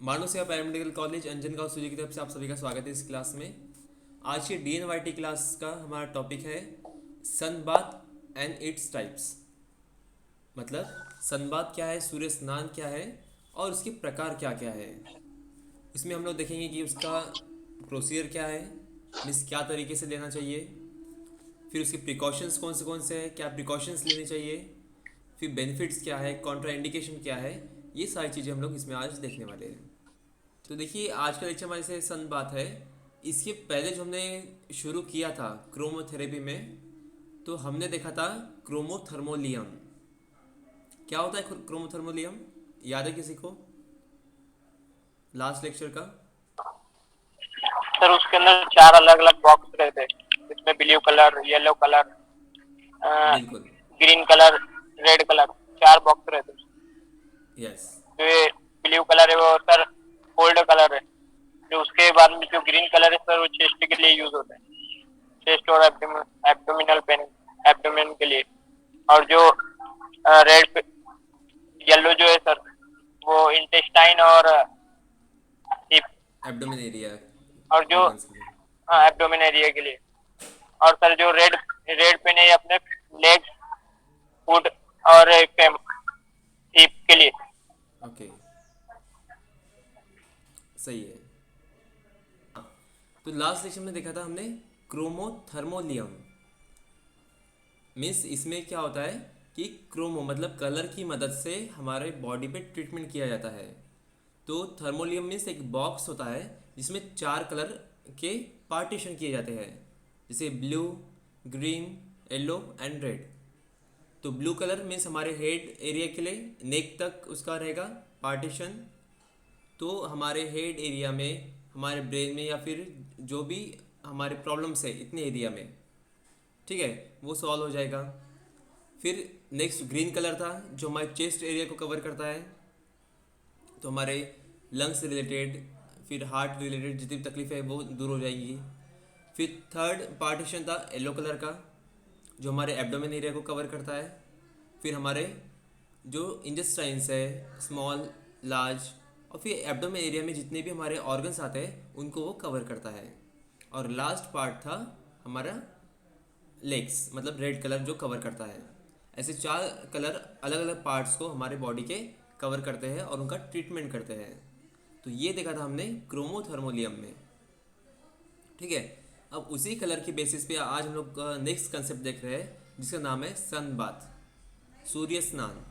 मानव सेवा paramedical college अंजन गांव सूर्य की तरफ से आप सभी का स्वागत है इस क्लास में। आज की DNYT क्लास का हमारा टॉपिक है सनबाथ एंड इट्स टाइप्स। मतलब सनबाथ क्या है, सूर्य स्नान क्या है और उसके प्रकार क्या क्या है। इसमें हम लोग देखेंगे कि उसका प्रोसीजर क्या है, मीन्स क्या तरीके से लेना चाहिए, फिर उसके प्रिकॉशंस कौन से हैं, क्या प्रिकॉशंस लेने चाहिए, फिर बेनिफिट्स क्या है, कॉन्ट्रा इंडिकेशन क्या है। ये सारी चीज़ें हम लोग इसमें आज देखने वाले हैं। तो देखिए आज का लेक्चर हमारे से सन बात है। इसके पहले जो हमने शुरू किया था क्रोमोथेरेपी में, तो हमने देखा था क्रोमोथर्मोलियम। क्या होता है क्रोमोथर्मोलियम, याद है किसी को लास्ट लेक्चर का? सर उसके अंदर 4 अलग अलग बॉक्स रहते हैं। इसमें ब्लू कलर, येलो कलर, बिल्कुल। Green colour, red colour, 4 box रहते हैं। यस। जो ये ब्लू कलर है वो सर कोल्ड कलर है। जो उसके बाद में जो ग्रीन कलर है सर वो चेस्ट के लिए यूज होता है, चेस्ट और एब्डोमिनल पेन, एब्डोमेन के लिए। और जो रेड येलो जो है सर वो इंटेस्टाइन और हिप, एब्डोमेन एरिया, और जो ऑर्गन्स के लिए। एब्डोमेन एरिया के लिए। और सर जो रेड रेड पेन है अपने लेग, फुट और हिप के लिए। ओके, सही है। तो लास्ट लेक्चर में देखा था हमने क्रोमोथर्मोलियम। मीन्स इसमें क्या होता है कि क्रोमो मतलब कलर की मदद से हमारे बॉडी पे ट्रीटमेंट किया जाता है। तो थर्मोलियम मीन्स एक बॉक्स होता है जिसमें 4 कलर के पार्टीशन किए जाते हैं, जैसे blue, green, yellow and red. तो ब्लू कलर मीन्स हमारे हेड एरिया के लिए, नेक तक उसका रहेगा पार्टीशन। तो हमारे हेड एरिया में, हमारे ब्रेन में या फिर जो भी हमारे प्रॉब्लम्स है इतने एरिया में, ठीक है, वो सॉल्व हो जाएगा। फिर नेक्स्ट ग्रीन कलर था जो हमारे चेस्ट एरिया को कवर करता है, तो हमारे लंग्स रिलेटेड, फिर हार्ट रिलेटेड जितनी भी तकलीफ है वो दूर हो जाएंगी। फिर थर्ड पार्टीशन था येलो कलर का जो हमारे एब्डोमेन एरिया को कवर करता है। फिर हमारे जो इंटेस्टाइन्स है, स्मॉल, लार्ज, और फिर एब्डोमेन एरिया में जितने भी हमारे ऑर्गन्स आते हैं उनको वो कवर करता है। और लास्ट पार्ट था हमारा लेग्स, मतलब रेड कलर जो कवर करता है। ऐसे 4 कलर अलग अलग पार्ट्स को हमारे बॉडी के कवर करते हैं और उनका ट्रीटमेंट करते हैं। तो ये देखा था हमने क्रोमोथर्मोलियम में, ठीक है। अब उसी कलर की बेसिस पे आज हम लोग नेक्स्ट कंसेप्ट देख रहे हैं जिसका नाम है सन बाथ, सूर्य स्नान।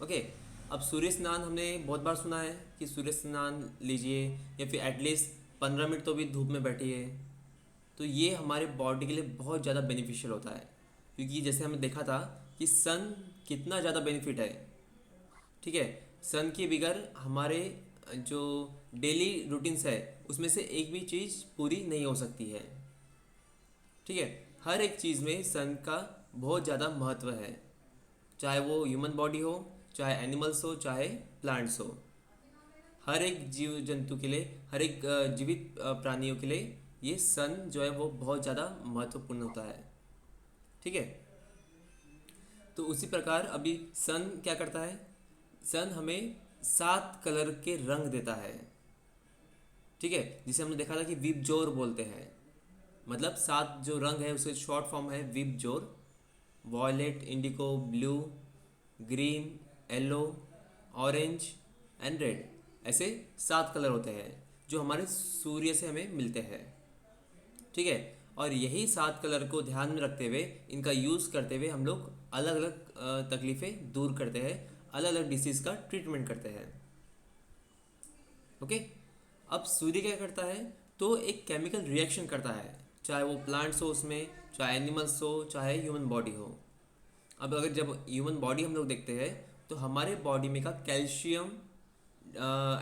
ओके। अब सूर्य स्नान हमने बहुत बार सुना है कि सूर्य स्नान लीजिए या फिर एटलीस्ट 15 मिनट तो भी धूप में बैठिए। तो ये हमारे बॉडी के लिए बहुत ज़्यादा बेनिफिशियल होता है, क्योंकि जैसे हमने देखा था कि सन कितना ज़्यादा बेनिफिट है, ठीक है। सन के बगैर हमारे जो डेली रूटीन्स है उसमें से एक भी चीज़ पूरी नहीं हो सकती है, ठीक है। हर एक चीज़ में सन का बहुत ज़्यादा महत्व है, चाहे वो ह्यूमन बॉडी हो, चाहे एनिमल्स हो, चाहे प्लांट्स हो। हर एक जीव जंतु के लिए, हर एक जीवित प्राणियों के लिए ये सन जो है वो बहुत ज़्यादा महत्वपूर्ण होता है, ठीक है। तो उसी प्रकार अभी सन क्या करता है, सन हमें 7 कलर के रंग देता है, ठीक है, जिसे हमने देखा था कि विबजोर बोलते हैं। मतलब 7 जो रंग है उसके शॉर्ट फॉर्म है VIBGYOR. Violet, indigo, blue, green, yellow, orange and red, ऐसे 7 कलर होते हैं जो हमारे सूर्य से हमें मिलते हैं, ठीक है। और यही 7 कलर को ध्यान में रखते हुए, इनका यूज़ करते हुए हम लोग अलग अलग तकलीफ़ें दूर करते हैं, अलग अलग डिसीज़ का ट्रीटमेंट करते हैं, ओके। अब सूर्य क्या करता है, तो एक केमिकल रिएक्शन करता है, चाहे वो प्लांट्स हो उसमें, चाहे एनिमल्स हो, चाहे ह्यूमन बॉडी हो। अब अगर जब ह्यूमन बॉडी हम लोग देखते हैं तो हमारे बॉडी में का कैल्शियम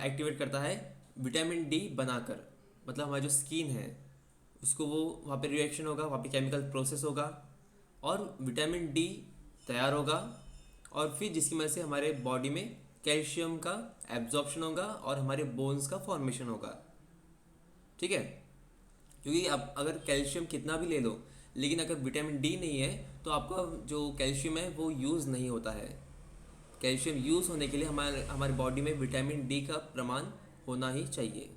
एक्टिवेट करता है विटामिन डी बनाकर। मतलब हमारी जो स्किन है उसको वो वहाँ पे रिएक्शन होगा, वहाँ पे केमिकल प्रोसेस होगा और विटामिन डी तैयार होगा, और फिर जिसकी वजह से हमारे बॉडी में कैल्शियम का एब्जॉर्प्शन होगा और हमारे बोन्स का फॉर्मेशन होगा, ठीक है। क्योंकि अब अगर कैल्शियम कितना भी ले लो, लेकिन अगर विटामिन डी नहीं है तो आपका जो कैल्शियम है वो यूज़ नहीं होता है। कैल्शियम यूज़ होने के लिए हमारे हमारे बॉडी में विटामिन डी का प्रमाण होना ही चाहिए।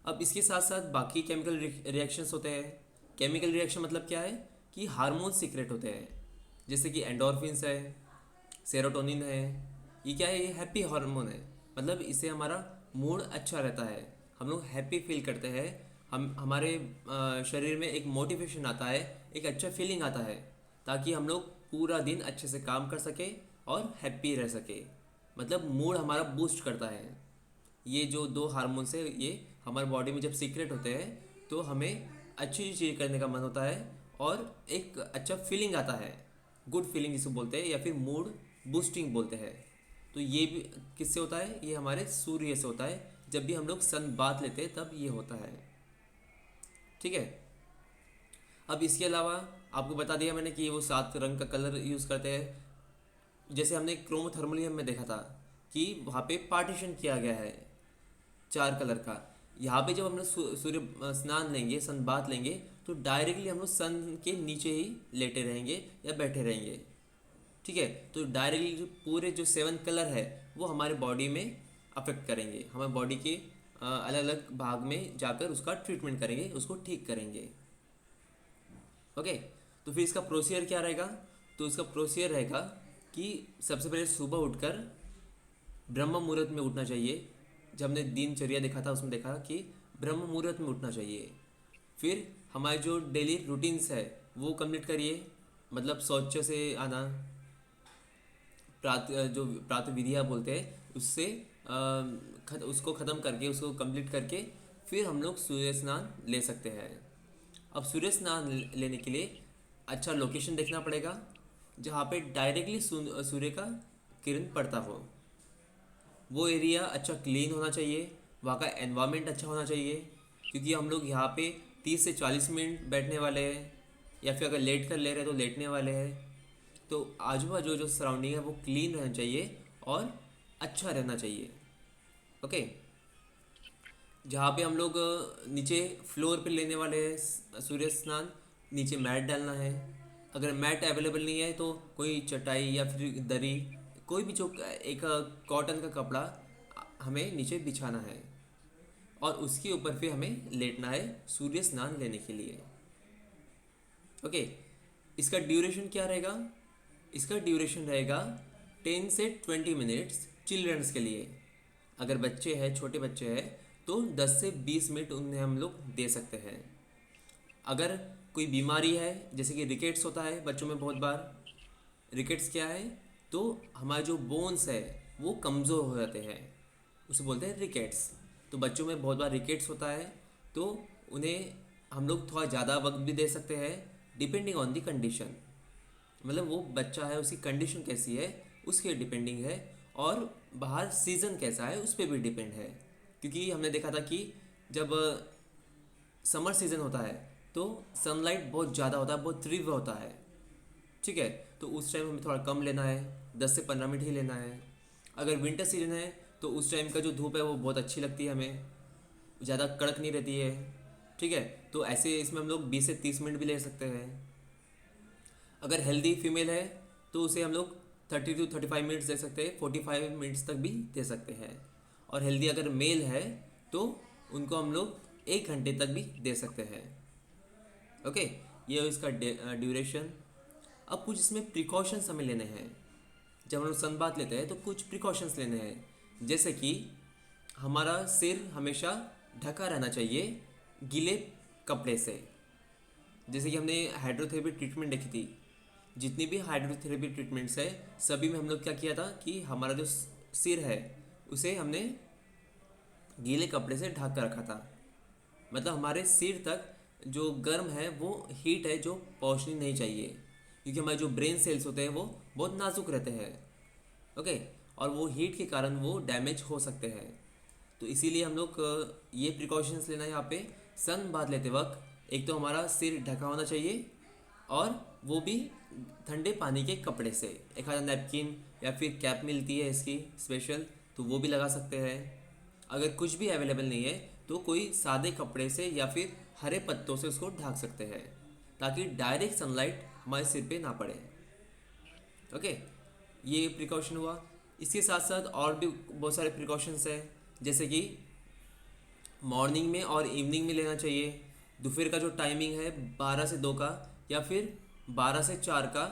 अब इसके साथ साथ बाकी केमिकल रिएक्शंस होते हैं। केमिकल रिएक्शन मतलब क्या है कि हार्मोन सीक्रेट होते हैं, जैसे कि एंडोर्फिन्स है, सेरोटोनिन है। ये क्या है? ये हैप्पी हार्मोन है, मतलब इससे हमारा मूड अच्छा रहता है, हम लोग हैप्पी फील करते हैं, हम हमारे शरीर में एक मोटिवेशन आता है, एक अच्छा फीलिंग आता है, ताकि हम लोग पूरा दिन अच्छे से काम कर सके और हैप्पी रह सके, मतलब मूड हमारा बूस्ट करता है। ये जो दो हार्मोन्स है ये हमारे बॉडी में जब सीक्रेट होते हैं तो हमें अच्छी चीज़ करने का मन होता है और एक अच्छा फीलिंग आता है, गुड फीलिंग जिसको बोलते हैं, या फिर मूड बूस्टिंग बोलते हैं। तो ये भी किससे होता है? ये हमारे सूर्य से होता है, जब भी हम लोग सन बाथ लेते हैं तब ये होता है। ठीक है। अब इसके अलावा आपको बता दिया मैंने कि वो 7 रंग का कलर यूज़ करते हैं। जैसे हमने क्रोमोथर्मलियम में देखा था कि वहाँ पे पार्टीशन किया गया है 4 कलर का। यहाँ पे जब हम लोग सूर्य स्नान लेंगे, सन बाथ लेंगे, तो डायरेक्टली हम लोग सन के नीचे ही लेटे रहेंगे या बैठे रहेंगे। ठीक है। तो डायरेक्टली जो पूरे जो 7 कलर है वो हमारे बॉडी में अफेक्ट करेंगे, हमारे बॉडी के अलग अलग भाग में जाकर उसका ट्रीटमेंट करेंगे, उसको ठीक करेंगे। ओके। तो फिर इसका प्रोसीजर क्या रहेगा? तो इसका प्रोसीजर रहेगा कि सबसे पहले सुबह उठकर ब्रह्म मुहूर्त में उठना चाहिए। जब हमने दिनचर्या देखा था उसमें देखा कि ब्रह्म मुहूर्त में उठना चाहिए। फिर हमारे जो डेली रूटीन्स है वो कंप्लीट करिए, मतलब शौच से आना, जो प्रातः विधियाँ बोलते हैं उससे उसको ख़त्म करके, उसको कंप्लीट करके फिर हम लोग सूर्य स्नान ले सकते हैं। अब सूर्य स्नान लेने के लिए अच्छा लोकेशन देखना पड़ेगा जहाँ पे डायरेक्टली सूर्य का किरण पड़ता हो। वो एरिया अच्छा क्लीन होना चाहिए, वहाँ का एनवायरनमेंट अच्छा होना चाहिए, क्योंकि हम लोग यहाँ पे 30 से 40 मिनट बैठने वाले हैं, या फिर अगर लेट कर ले रहे हैं तो लेटने वाले हैं। तो आजू बाजू जो सराउंडिंग है वो क्लीन रहना चाहिए और अच्छा रहना चाहिए। ओके। जहाँ पे हम लोग नीचे फ्लोर पे लेने वाले हैं सूर्य स्नान, नीचे मैट डालना है। अगर मैट अवेलेबल नहीं है तो कोई चटाई या फिर दरी, कोई भी जो एक कॉटन का कपड़ा हमें नीचे बिछाना है और उसके ऊपर फिर हमें लेटना है सूर्य स्नान लेने के लिए। ओके। इसका ड्यूरेशन क्या रहेगा? इसका ड्यूरेशन रहेगा 10 से 20 मिनट्स चिल्ड्रंस के लिए। अगर बच्चे हैं, छोटे बच्चे हैं, तो 10 से 20 मिनट उन्हें हम लोग दे सकते हैं। अगर कोई बीमारी है, जैसे कि रिकेट्स होता है बच्चों में बहुत बार, रिकेट्स क्या है? तो हमारे जो बोन्स है वो कमज़ोर हो जाते हैं, उसे बोलते हैं रिकेट्स। तो बच्चों में बहुत बार रिकेट्स होता है, तो उन्हें हम लोग थोड़ा ज़्यादा वक्त भी दे सकते हैं, डिपेंडिंग ऑन दी कंडीशन। मतलब वो बच्चा है उसकी कंडीशन कैसी है उसके डिपेंडिंग है, और बाहर सीज़न कैसा है उस पर भी डिपेंड है। क्योंकि हमने देखा था कि जब समर सीज़न होता है तो सनलाइट बहुत ज़्यादा होता है, बहुत तीव्र होता है। ठीक है। तो उस टाइम हमें थोड़ा कम लेना है, 10 से 15 मिनट ही लेना है। अगर विंटर सीजन है तो उस टाइम का जो धूप है वो बहुत अच्छी लगती है हमें, ज़्यादा कड़क नहीं रहती है। ठीक है। तो ऐसे इसमें हम लोग 20 से 30 मिनट भी ले सकते हैं। अगर हेल्दी फीमेल है तो उसे हम लोग 30 to 35 मिनट्स दे सकते हैं, 45 मिनट्स तक भी दे सकते हैं। और हेल्दी अगर मेल है तो उनको हम लोग 1 घंटे तक भी दे सकते हैं। ओके। ये है इसका ड्यूरेशन। अब कुछ इसमें प्रिकॉशंस हमें लेने हैं। जब हम लोग सन बाथ लेते हैं तो कुछ प्रिकॉशंस लेने हैं, जैसे कि हमारा सिर हमेशा ढका रहना चाहिए गीले कपड़े से। जैसे कि हमने हाइड्रोथेरेपी ट्रीटमेंट देखी थी, जितनी भी हाइड्रोथेरेपी ट्रीटमेंट्स है सभी में हम लोग क्या किया था कि हमारा जो सिर है उसे हमने गीले कपड़े से ढक कर रखा था। मतलब हमारे सिर तक जो गर्म है वो हीट है जो पहुंचनी नहीं चाहिए, क्योंकि हमारे जो ब्रेन सेल्स होते हैं वो बहुत नाजुक रहते हैं। ओके। और वो हीट के कारण वो डैमेज हो सकते हैं। तो इसीलिए हम लोग ये प्रिकॉशंस लेना है यहाँ पे सन बाथ लेते वक्त। एक तो हमारा सिर ढका होना चाहिए, और वो भी ठंडे पानी के कपड़े से। एक आधा नैपकिन या फिर कैप मिलती है इसकी स्पेशल, तो वो भी लगा सकते हैं। अगर कुछ भी अवेलेबल नहीं है तो कोई सादे कपड़े से या फिर हरे पत्तों से उसको ढक सकते हैं, ताकि डायरेक्ट सनलाइट हमारे सिर पे ना पड़े। ओके। ये प्रिकॉशन हुआ। इसके साथ साथ और भी बहुत सारे प्रिकॉशंस हैं, जैसे कि मॉर्निंग में और इवनिंग में लेना चाहिए। दोपहर का जो टाइमिंग है 12 से 2 का, या फिर 12 से 4 का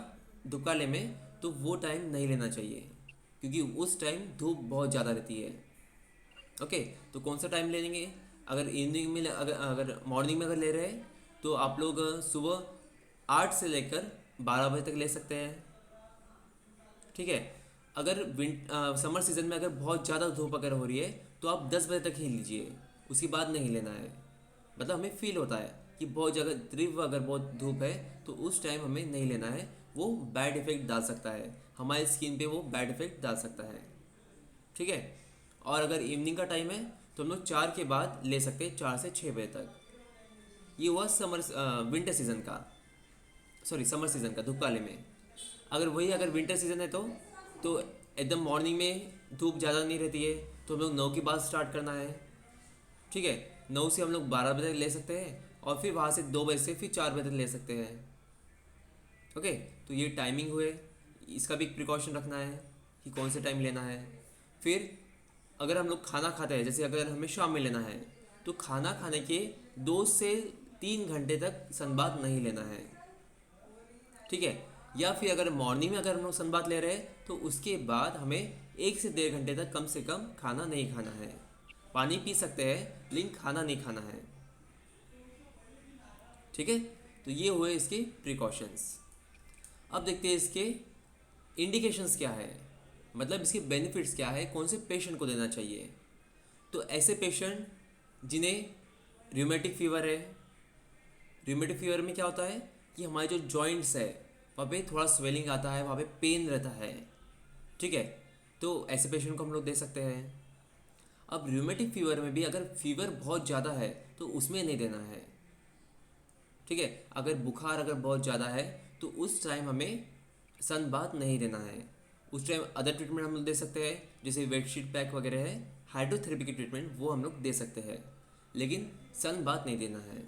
दुकाले में, तो वो टाइम नहीं लेना चाहिए, क्योंकि उस टाइम धूप बहुत ज़्यादा रहती है। ओके, तो कौन सा टाइम लेंगे? अगर इवनिंग में अगर अगर मॉर्निंग में अगर ले रहे हैं तो आप लोग सुबह 8 से लेकर 12 बजे तक ले सकते हैं। ठीक है। अगर समर सीज़न में अगर बहुत ज़्यादा धूप अगर हो रही है तो आप 10 बजे तक ही लीजिए, उसके बाद नहीं लेना है। मतलब हमें फील होता है कि बहुत जगह तीव्र अगर बहुत धूप है तो उस टाइम हमें नहीं लेना है, वो बैड इफ़ेक्ट डाल सकता है, हमारी स्किन पे वो बैड इफ़ेक्ट डाल सकता है। ठीक है। और अगर इवनिंग का टाइम है तो हम लोग 4 के बाद ले सकते हैं, 4 से 6 बजे तक। ये हुआ विंटर सीज़न का, सॉरी समर सीज़न का धूप काले में। अगर विंटर सीज़न है तो एकदम मॉर्निंग में धूप ज़्यादा नहीं रहती है, तो हम लोग 9 के बाद स्टार्ट करना है। ठीक है। 9 से हम लोग 12 बजे तक ले सकते हैं, और फिर वहाँ से 2 बजे से फिर 4 बजे तक ले सकते हैं। ओके, तो ये टाइमिंग हुए, इसका भी प्रिकॉशन रखना है कि कौन से टाइम लेना है। फिर अगर हम लोग खाना खाते हैं, जैसे अगर हमें शाम में लेना है, तो खाना खाने के 2 से 3 घंटे तक सनबाथ नहीं लेना है। ठीक है। या फिर अगर मॉर्निंग में अगर हम लोग सनबाथ ले रहे हैं तो उसके बाद हमें 1 से 1.5 घंटे तक कम से कम खाना नहीं खाना है। पानी पी सकते हैं लेकिन खाना नहीं खाना है। ठीक है। तो ये हुए इसके प्रिकॉशंस। अब देखते हैं इसके इंडिकेशंस क्या है, मतलब इसके बेनिफिट्स क्या है, कौन से पेशेंट को देना चाहिए। तो ऐसे पेशेंट जिन्हें रिमेटिक फीवर है। रिमेटिक फीवर में क्या होता है कि हमारे जो जॉइंट्स है वहाँ पे थोड़ा स्वेलिंग आता है, वहाँ पे पेन रहता है। ठीक है। तो ऐसे पेशेंट को हम लोग दे सकते हैं। अब रिमेटिक फीवर में भी अगर फीवर बहुत ज़्यादा है तो उसमें नहीं देना है। ठीक है। अगर बुखार अगर बहुत ज़्यादा है तो उस टाइम हमें सन बाथ नहीं देना है। उस टाइम अदर ट्रीटमेंट हम लोग दे सकते हैं, जैसे वेटशीट पैक वगैरह है, हाइड्रोथेरेपी की ट्रीटमेंट वो हम लोग दे सकते हैं, लेकिन सन बाथ नहीं देना है।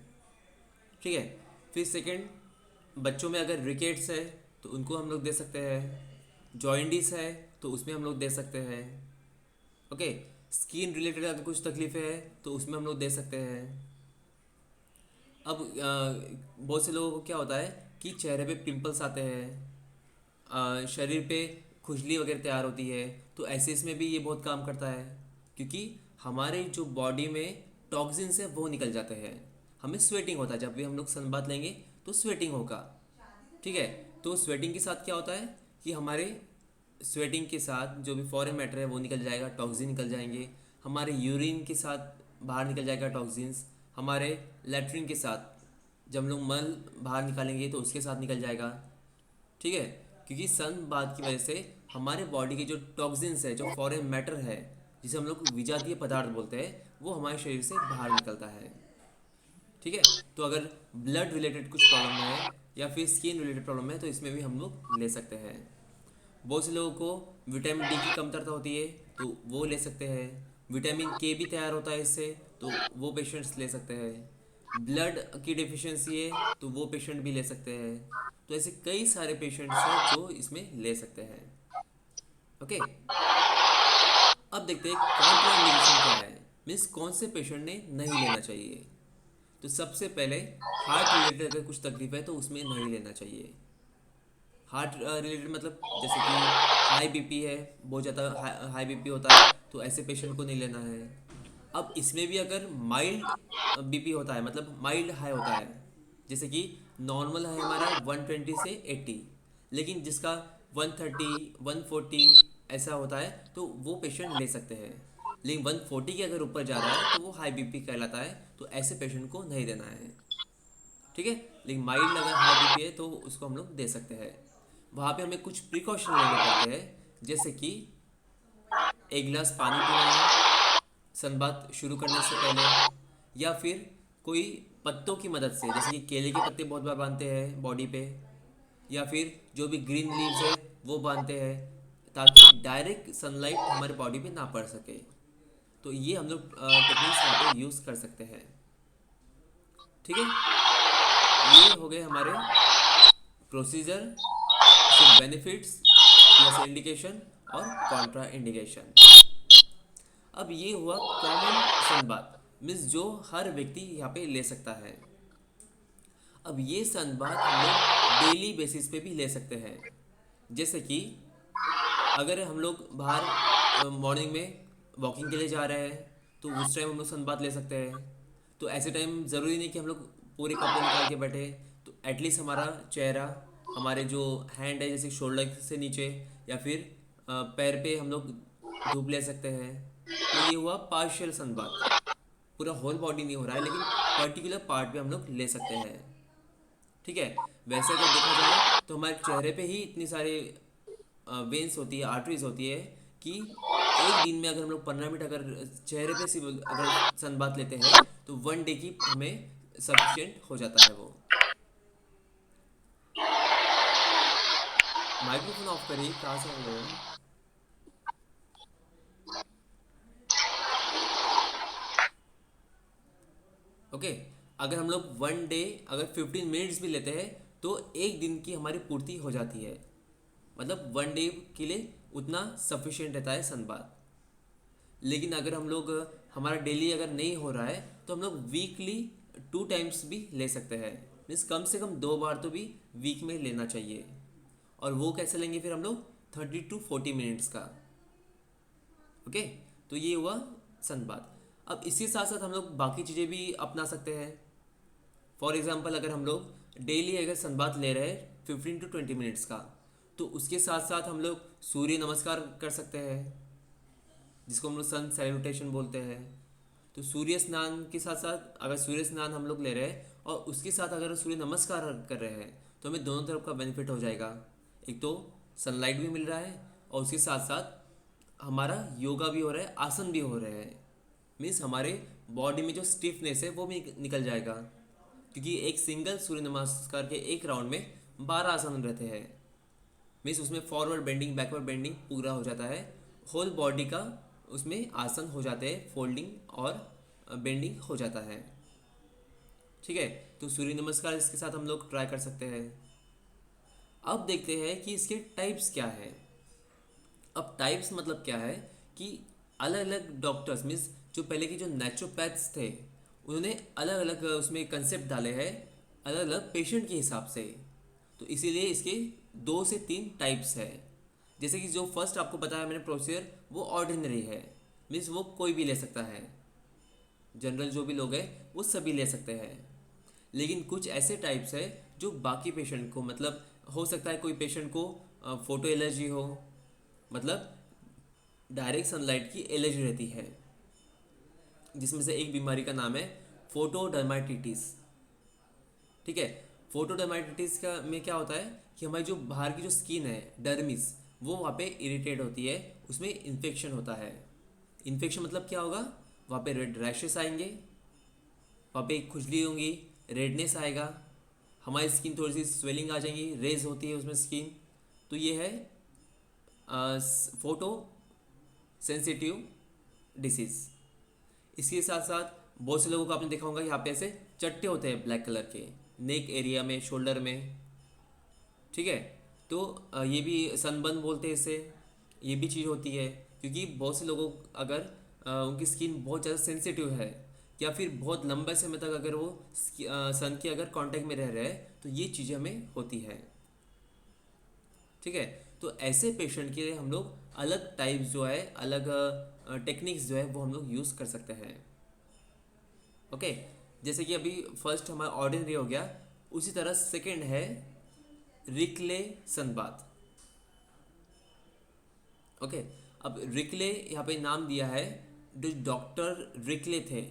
ठीक है। फिर सेकंड, बच्चों में अगर रिकेट्स है तो उनको हम लोग दे सकते हैं। जॉइंडिस है तो उसमें हम लोग दे सकते हैं। ओके। स्किन रिलेटेड अगर कुछ तकलीफ़ें है तो उसमें हम लोग दे सकते हैं। अब बहुत से लोगों को क्या होता है कि चेहरे पे पिंपल्स आते हैं, शरीर पे खुजली वगैरह तैयार होती है, तो ऐसे इसमें भी ये बहुत काम करता है, क्योंकि हमारे जो बॉडी में टॉक्सिन्स है वो निकल जाते हैं। हमें स्वेटिंग होता है, जब भी हम लोग सनबाथ लेंगे तो स्वेटिंग होगा। ठीक है। तो स्वेटिंग के साथ क्या होता है कि हमारे स्वेटिंग के साथ जो भी फॉरेन मैटर है वो निकल जाएगा, टॉक्सिन निकल जाएंगे। हमारे यूरिन के साथ बाहर निकल जाएगा टॉक्सिन्स। हमारे लेट्रिन के साथ जब हम लोग मल बाहर निकालेंगे तो उसके साथ निकल जाएगा। ठीक है। क्योंकि सन बाथ की वजह से हमारे बॉडी के जो टॉक्सिन्स है, जो फॉरेन मैटर है, जिसे हम लोग विजातीय पदार्थ बोलते हैं, वो हमारे शरीर से बाहर निकलता है। ठीक है। तो अगर ब्लड रिलेटेड कुछ प्रॉब्लम है या फिर स्किन रिलेटेड प्रॉब्लम है तो इसमें भी हम लोग ले सकते हैं। बहुत से लोगों को विटामिन डी की कमतरता होती है तो वो ले सकते हैं। विटामिन के भी तैयार होता है इससे, तो वो पेशेंट्स ले सकते हैं। ब्लड की डिफिशियंसी है तो वो पेशेंट भी ले सकते हैं। तो ऐसे कई सारे पेशेंट्स हैं जो इसमें ले सकते हैं। ओके। अब देखते हैं कॉन्ट्राइंडिकेशन क्या है, मीन्स कौन से पेशेंट ने नहीं लेना चाहिए। तो सबसे पहले हार्ट रिलेटेड अगर कुछ तकलीफ है तो उसमें नहीं लेना चाहिए। हार्ट रिलेटेड मतलब जैसे कि हाई बीपी है, बहुत ज़्यादा हाई बीपी होता है, तो ऐसे पेशेंट को नहीं लेना है। अब इसमें भी अगर माइल्ड बीपी होता है, मतलब माइल्ड हाई होता है, जैसे कि नॉर्मल है हमारा 120 से 80, लेकिन जिसका 130 140 ऐसा होता है तो वो पेशेंट ले सकते हैं। लेकिन 140 के अगर ऊपर जा रहा है तो वो हाई बीपी कहलाता है, तो ऐसे पेशेंट को नहीं देना है। ठीक है। लेकिन माइल्ड अगर हाई बीपी है तो उसको हम लोग दे सकते हैं। वहाँ पे हमें कुछ प्रिकॉशन लेने पड़ते हैं, जैसे कि 1 गिलास पानी पीना है सनबाथ शुरू करने से पहले, या फिर कोई पत्तों की मदद से, जैसे कि केले के पत्ते बहुत बार बांधते हैं बॉडी पे, या फिर जो भी ग्रीन लीव्स है वो बांधते हैं, ताकि डायरेक्ट सनलाइट हमारे बॉडी पे ना पड़ सके। तो ये हम लोग टेक्निक्स वहाँ पे यूज़ कर सकते हैं। ठीक है। ये हो गए हमारे प्रोसीजर, इसके बेनिफिट्स जैसे इंडिकेशन और कॉन्ट्रा इंडिकेशन। अब ये हुआ कॉमन सनबाथ, मीन्स जो हर व्यक्ति यहाँ पे ले सकता है। अब ये सनबाथ हम लोग डेली बेसिस पे भी ले सकते हैं। जैसे कि अगर हम लोग बाहर मॉर्निंग में वॉकिंग के लिए जा रहे हैं तो उस टाइम हम लोग सनबाथ ले सकते हैं। तो ऐसे टाइम ज़रूरी नहीं कि हम लोग पूरे कपड़े निकाल के बैठे, तो एटलीस्ट हमारा चेहरा, हमारे जो हैंड है जैसे शोल्डर से नीचे, या फिर पैर पे हम लोग धूप ले सकते हैं। तो ये हुआ पार्शियल सनबाथ, पूरा होल बॉडी नहीं हो रहा है लेकिन पर्टिकुलर पार्ट पे हम लोग ले सकते हैं। ठीक है। वैसे अगर देखा जाए तो हमारे चेहरे पे ही इतनी सारे वेंस होती है, आर्टरीज होती है कि एक दिन में अगर हम लोग 15 मिनट अगर चेहरे पे सिर्फ अगर सनबाथ लेते हैं तो 1 डे की हमें सफिशिएंट हो जाता है वो। माइक्रोफोन ऑफ करिए, कहाँ से हम लोग। ओके। अगर हम लोग 1 डे अगर 15 मिनट्स भी लेते हैं तो एक दिन की हमारी पूर्ति हो जाती है। मतलब 1 डे के लिए उतना सफिशिएंट रहता है सनबाथ। लेकिन अगर हम लोग हमारा डेली अगर नहीं हो रहा है तो हम लोग वीकली 2 टाइम्स भी ले सकते हैं। मीन्स कम से कम 2 बार तो भी वीक में लेना चाहिए। और वो कैसे लेंगे फिर हम लोग 30 to 40 मिनट्स का। ओके। तो ये हुआ सनबाथ। अब इसके साथ साथ हम लोग बाकी चीज़ें भी अपना सकते हैं। फॉर एग्ज़ाम्पल अगर हम लोग डेली अगर सनबाथ ले रहे हैं 15 to 20 मिनट्स का, तो उसके साथ साथ हम लोग सूर्य नमस्कार कर सकते हैं, जिसको हम लोग सन सैल्यूटेशन बोलते हैं। तो सूर्य स्नान के साथ साथ अगर सूर्य स्नान हम लोग ले रहे हैं और उसके साथ अगर सूर्य नमस्कार कर रहे हैं तो हमें दोनों तरफ का बेनिफिट हो जाएगा। एक तो सनलाइट भी मिल रहा है और उसके साथ साथ हमारा योगा भी हो रहा है, आसन भी हो रहे हैं। मीन्स हमारे बॉडी में जो स्टिफनेस है वो भी निकल जाएगा, क्योंकि एक सिंगल सूर्य नमस्कार के एक राउंड में 12 आसन रहते हैं। मीन्स उसमें फॉरवर्ड बेंडिंग, बैकवर्ड बेंडिंग पूरा हो जाता है। होल बॉडी का उसमें आसन हो जाते हैं, फोल्डिंग और बेंडिंग हो जाता है। ठीक है। तो सूर्य नमस्कार इसके साथ हम लोग ट्राई कर सकते हैं। अब देखते हैं कि इसके टाइप्स क्या है। अब टाइप्स मतलब क्या है कि अलग अलग डॉक्टर्स, मीन्स जो पहले के जो नेचुरोपैथ्स थे उन्होंने अलग अलग उसमें कंसेप्ट डाले हैं अलग अलग पेशेंट के हिसाब से। तो इसीलिए इसके 2 से 3 टाइप्स है। जैसे कि जो फर्स्ट आपको बताया मैंने प्रोसीजर, वो ऑर्डिनरी है, मीन्स वो कोई भी ले सकता है, जनरल जो भी लोग हैं वो सभी ले सकते हैं। लेकिन कुछ ऐसे टाइप्स है जो बाकी पेशेंट को, मतलब हो सकता है कोई पेशेंट को फोटो एलर्जी हो, मतलब डायरेक्ट सनलाइट की एलर्जी रहती है, जिसमें से एक बीमारी का नाम है फोटोडर्माटिटिस। ठीक है। फोटोडर्माटिटिस का में क्या होता है कि हमारी जो बाहर की जो स्किन है, डर्मिस, वो वहाँ पे इरिटेट होती है, उसमें इन्फेक्शन होता है। इन्फेक्शन मतलब क्या होगा, वहाँ पे रेड रैशेस आएंगे, वहाँ पे खुजली होंगी, रेडनेस आएगा, हमारी स्किन थोड़ी सी स्वेलिंग आ जाएंगी, रेज होती है उसमें स्किन। तो ये है फोटो सेंसिटिव डिसीज़। इसके साथ साथ बहुत से लोगों को आपने देखा होगा यहाँ पे ऐसे चट्टे होते हैं ब्लैक कलर के, नेक एरिया में, शोल्डर में। ठीक है। तो ये भी सनबर्न बोलते हैं इसे, ये भी चीज़ होती है, क्योंकि बहुत से लोगों अगर उनकी स्किन बहुत ज़्यादा सेंसिटिव है या फिर बहुत लंबे समय तक अगर वो सन के अगर कांटेक्ट में रह रहे हैं तो ये चीज़ें हमें होती है। ठीक है। तो ऐसे पेशेंट के लिए हम लोग अलग टाइप्स जो है, अलग टेक्निक्स जो है वो हम लोग यूज़ कर सकते हैं। ओके। जैसे कि अभी फर्स्ट हमारा ऑर्डिनरी हो गया, उसी तरह सेकंड है रिकले सनबाथ। ओके। अब रिकले यहाँ पे नाम दिया है, जो डॉक्टर रिकले थे,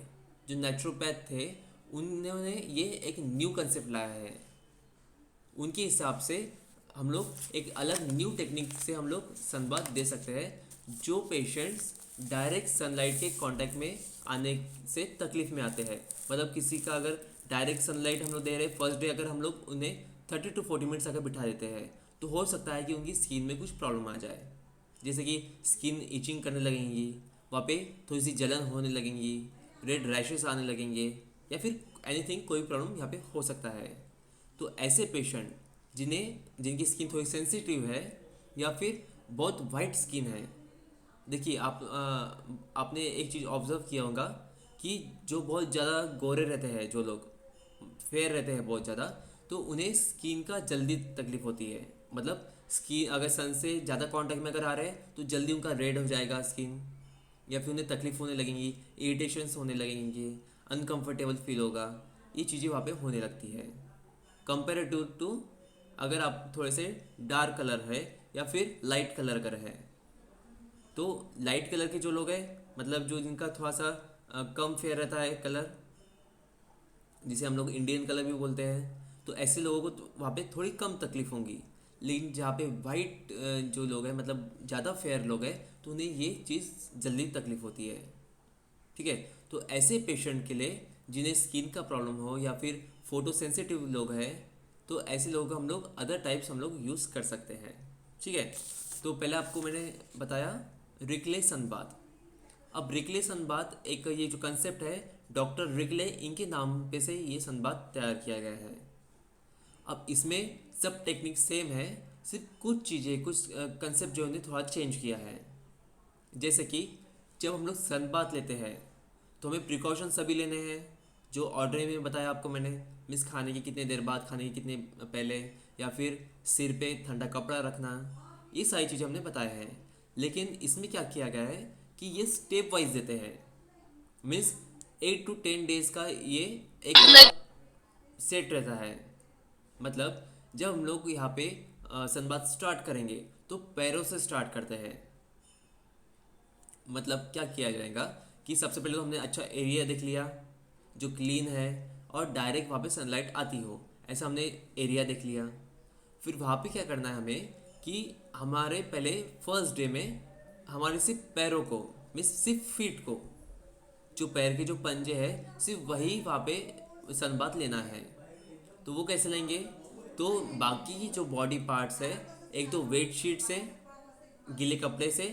जो नेचुरोपैथ थे, उन्होंने ये एक न्यू कंसेप्ट लाया है। उनके हिसाब से हम लोग एक अलग न्यू टेक्निक से हम लोग सनबाथ दे सकते हैं। जो पेशेंट्स डायरेक्ट सनलाइट के कांटेक्ट में आने से तकलीफ में आते हैं, मतलब किसी का अगर डायरेक्ट सनलाइट हम लोग दे रहे हैं फर्स्ट डे, अगर हम लोग उन्हें 30 to 40 मिनट्स अगर बिठा देते हैं तो हो सकता है कि उनकी स्किन में कुछ प्रॉब्लम आ जाए, जैसे कि स्किन इचिंग करने लगेंगी, वहाँ पे थोड़ी सी जलन होने लगेंगी, रेड रैशेस आने लगेंगे, या फिर एनीथिंग, कोई प्रॉब्लम यहाँ पे हो सकता है। तो ऐसे पेशेंट जिनकी स्किन थोड़ी सेंसिटिव है या फिर बहुत वाइट स्किन है। देखिए आपने एक चीज़ ऑब्जर्व किया होगा कि जो बहुत ज़्यादा गोरे रहते हैं, जो लोग फेयर रहते हैं बहुत ज़्यादा, तो उन्हें स्किन का जल्दी तकलीफ होती है। मतलब स्किन अगर सन से ज़्यादा कांटेक्ट में अगर आ रहे हैं तो जल्दी उनका रेड हो जाएगा स्किन, या फिर उन्हें तकलीफ होने लगेंगी, इरिटेशंस होने लगेंगे, अनकंफर्टेबल फील होगा। ये चीज़ें वहाँ पे होने लगती है कंपेरेटिव टू अगर आप थोड़े से डार्क कलर है या फिर लाइट कलर अगर है। तो लाइट कलर के जो लोग हैं, मतलब जो जिनका थोड़ा सा कम फेयर रहता है कलर, जिसे हम लोग इंडियन कलर भी बोलते हैं, तो ऐसे लोगों को तो वहाँ पे थोड़ी कम तकलीफ होंगी। लेकिन जहाँ पे वाइट जो लोग हैं, मतलब ज़्यादा फेयर लोग हैं, तो उन्हें ये चीज़ जल्दी तकलीफ होती है। ठीक है। तो ऐसे पेशेंट के लिए जिन्हें स्किन का प्रॉब्लम हो या फिर फोटो सेंसिटिव लोग हैं, तो ऐसे लोगों का हम लोग अदर टाइप्स हम लोग यूज़ कर सकते हैं। ठीक है। तो पहले आपको मैंने बताया रिकले सनबाथ। अब रिकले सनबाथ एक ये जो कंसेप्ट है, डॉक्टर रिकले इनके नाम पे से ये सनबाथ तैयार किया गया है। अब इसमें सब टेक्निक सेम है, सिर्फ कुछ चीज़ें, कुछ कंसेप्ट जो उन्हें थोड़ा चेंज किया है। जैसे कि जब हम लोग सन बाथ लेते हैं तो हमें प्रिकॉशन सभी लेने हैं, जो ऑर्डर में बताया आपको मैंने। मिस खाने की कितने देर बाद, खाने की कितने पहले, या फिर सिर पे ठंडा कपड़ा रखना, ये सारी चीज़ें हमने बताया है। लेकिन इसमें क्या किया गया है कि ये स्टेप वाइज देते हैं। मीन्स 8 to 10 डेज का ये एक सेट रहता है। मतलब जब हम लोग यहाँ पे सनबाथ स्टार्ट करेंगे तो पैरों से स्टार्ट करते हैं। मतलब क्या किया जाएगा कि सबसे पहले तो हमने अच्छा एरिया देख लिया जो क्लीन है और डायरेक्ट वहाँ पे सनलाइट आती हो, ऐसा हमने एरिया देख लिया। फिर वहाँ पे क्या करना है हमें कि हमारे पहले फर्स्ट डे में हमारे सिर्फ पैरों को, मीन्स सिर्फ फीट को, जो पैर के जो पंजे हैं सिर्फ वही वहाँ पे सनबाथ लेना है। तो वो कैसे लेंगे? तो बाकी की जो बॉडी पार्ट्स है, एक तो वेट शीट से, गीले कपड़े से,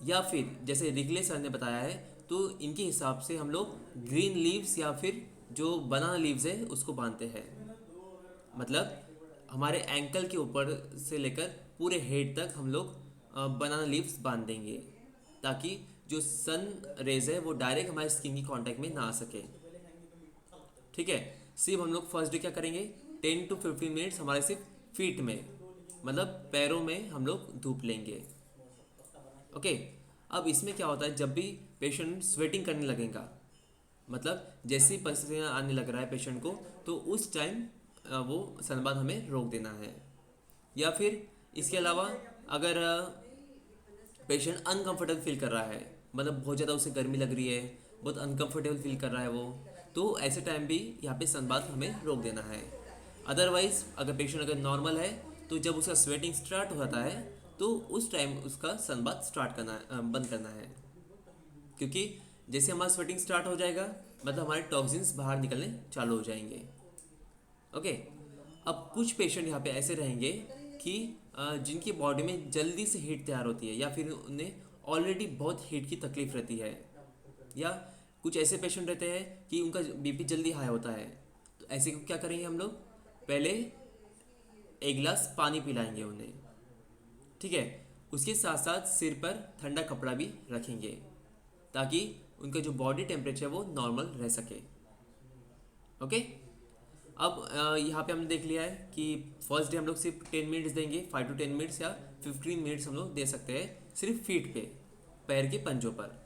या फिर जैसे रिगले सर ने बताया है तो इनके हिसाब से हम लोग ग्रीन लीव्स या फिर जो बनाना लीव्स है उसको बांधते हैं। मतलब हमारे एंकल के ऊपर से लेकर पूरे हेड तक हम लोग बनाना लीव्स बांध देंगे, ताकि जो सन रेज है वो डायरेक्ट हमारे स्किन की कांटेक्ट में ना आ सके। ठीक है। सिर्फ हम लोग फर्स्ट डे क्या करेंगे, 10 to 15 मिनट्स हमारे सिर्फ फीट में, मतलब पैरों में हम लोग धूप लेंगे। ओके। अब इसमें क्या होता है, जब भी पेशेंट स्वेटिंग करने लगेगा, मतलब जैसे ही पसीना आने लग रहा है पेशेंट को, तो उस टाइम वो सनबाथ हमें रोक देना है। या फिर इसके अलावा अगर पेशेंट अनकंफर्टेबल फील कर रहा है, मतलब बहुत ज़्यादा उसे गर्मी लग रही है, बहुत अनकंफर्टेबल फील कर रहा है वो, तो ऐसे टाइम भी यहाँ पे सनबाथ हमें रोक देना है। अदरवाइज अगर पेशेंट अगर नॉर्मल है, तो जब उसका स्वेटिंग स्टार्ट हो जाता है तो उस टाइम उसका सनबाथ स्टार्ट करना बंद करना है। क्योंकि जैसे हमारा स्वेटिंग स्टार्ट हो जाएगा, मतलब हमारे टॉक्सिन्स बाहर निकलने चालू हो जाएंगे। ओके। अब कुछ पेशेंट यहाँ पे ऐसे रहेंगे कि जिनकी बॉडी में जल्दी से हीट तैयार होती है, या फिर उन्हें ऑलरेडी बहुत हीट की तकलीफ रहती है, या कुछ ऐसे पेशेंट रहते हैं कि उनका बीपी जल्दी हाई होता है। तो ऐसे को क्या करेंगे हम लोग, पहले एक गिलास पानी पिलाएंगे उन्हें। ठीक है। उसके साथ साथ सिर पर ठंडा कपड़ा भी रखेंगे, ताकि उनका जो बॉडी टेम्परेचर वो नॉर्मल रह सके। ओके। अब यहाँ पे हमने देख लिया है कि फर्स्ट डे हम लोग सिर्फ 10 मिनट्स देंगे, 5 to 10 मिनट्स या 15 मिनट्स हम लोग दे सकते हैं सिर्फ फीट पे, पैर के पंजों पर।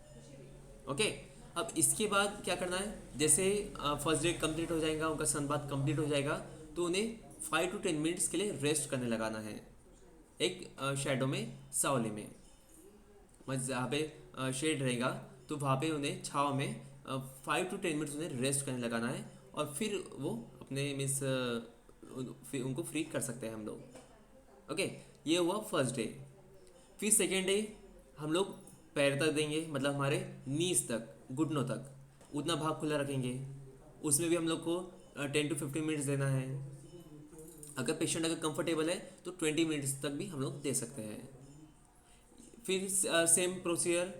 ओके। अब इसके बाद क्या करना है, जैसे फर्स्ट डे कंप्लीट हो जाएगा, उनका सनबाथ कंप्लीट हो जाएगा, तो उन्हें 5 to 10 मिनट्स के लिए रेस्ट करने लगाना है एक शेडो में, सावले में। मतलब जहाँ पे शेड रहेगा तो वहाँ पे उन्हें छाँव में 5 to 10 मिनट्स उन्हें रेस्ट करने लगाना है, और फिर वो अपने मिस फिर उनको फ्री कर सकते हैं हम लोग। ओके। ये हुआ फर्स्ट डे। फिर सेकेंड डे हम लोग पैर तक देंगे, मतलब हमारे नीज तक, घुटनों तक उतना भाग खुला रखेंगे। उसमें भी हम लोग को 10 to 15 मिनट्स देना है। अगर पेशेंट अगर कंफर्टेबल है तो 20 मिनट्स तक भी हम लोग दे सकते हैं। फिर सेम प्रोसीजर,